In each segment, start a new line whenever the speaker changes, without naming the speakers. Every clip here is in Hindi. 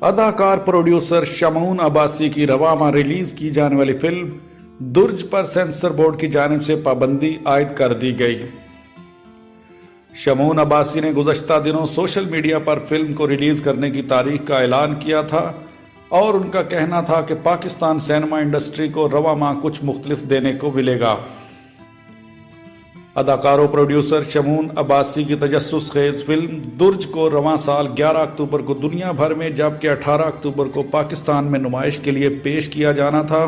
अदाकार प्रोड्यूसर शमून अब्बासी की रवा माह रिलीज की जाने वाली फिल्म दुर्ज पर सेंसर बोर्ड की जानिब से पाबंदी आयद कर दी गई। शमून अब्बासी ने गुज़श्ता दिनों सोशल मीडिया पर फिल्म को रिलीज करने की तारीख का ऐलान किया था और उनका कहना था कि पाकिस्तान सिनेमा इंडस्ट्री को रवा माह कुछ मुख्तलिफ देने को मिलेगा। अदाकारों प्रोड्यूसर शमून अब्बासी की तजस्सुस खेज फिल्म दुर्ज को रवां साल 11 अक्टूबर को दुनिया भर में जबकि 18 अक्टूबर को पाकिस्तान में नुमाइश के लिए पेश किया जाना था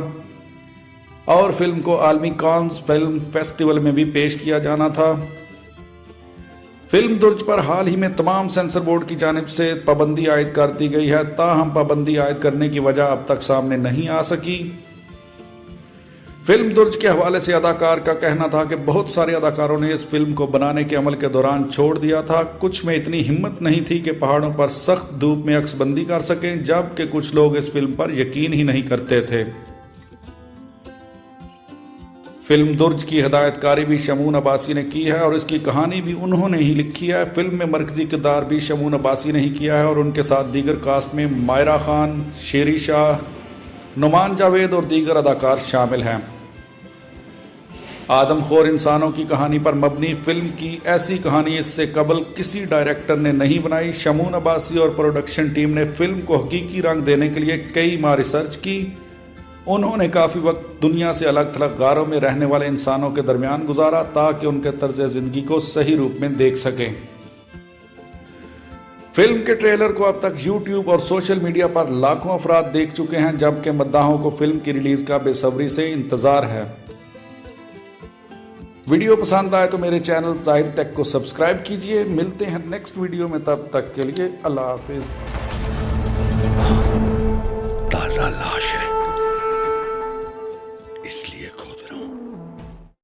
और फिल्म को आलमी कांस फिल्म फेस्टिवल में भी पेश किया जाना था। फिल्म दुर्ज पर हाल ही में तमाम सेंसर बोर्ड की जानिब से पाबंदी आयद कर दी गई है, ताहम पाबंदी आयद करने की वजह अब तक सामने नहीं आ सकी। फिल्म दुर्ज के हवाले से अदाकार का कहना था कि बहुत सारे अदाकारों ने इस फिल्म को बनाने के अमल के दौरान छोड़ दिया था। कुछ में इतनी हिम्मत नहीं थी कि पहाड़ों पर सख्त धूप में अक्सबंदी कर सकें, जबकि कुछ लोग इस फिल्म पर यकीन ही नहीं करते थे। फिल्म दुर्ज की हिदायतकारी भी शमून अब्बासी ने की है और इसकी कहानी भी उन्होंने ही लिखी है। फिल्म में मरकजी किरदार भी शमून अब्बासी ने ही किया है और उनके साथ दीगर कास्ट में मायरा खान, शेरी शाह, नुमान जावेद और दीगर अदाकार शामिल हैं। आदमखोर इंसानों की कहानी पर मबनी फिल्म की ऐसी कहानी इससे कबल किसी डायरेक्टर ने नहीं बनाई। शमून अब्बासी और प्रोडक्शन टीम ने फिल्म को हकीकी रंग देने के लिए कई माह रिसर्च की। उन्होंने काफ़ी वक्त दुनिया से अलग थलग गारों में रहने वाले इंसानों के दरमियान गुजारा ताकि उनके तर्ज ज़िंदगी को सही रूप में देख सकें। फिल्म के ट्रेलर को अब तक यूट्यूब और सोशल मीडिया पर लाखों अफराद देख चुके हैं, जबकि मद्दाहों को फिल्म की रिलीज का बेसब्री से इंतजार है। वीडियो पसंद आए तो मेरे चैनल जाहिद टेक को सब्सक्राइब कीजिए। मिलते हैं नेक्स्ट वीडियो में, तब तक के लिए अल्लाह हाफिज।
ताजा लाश है इसलिए खोद रहा हूं।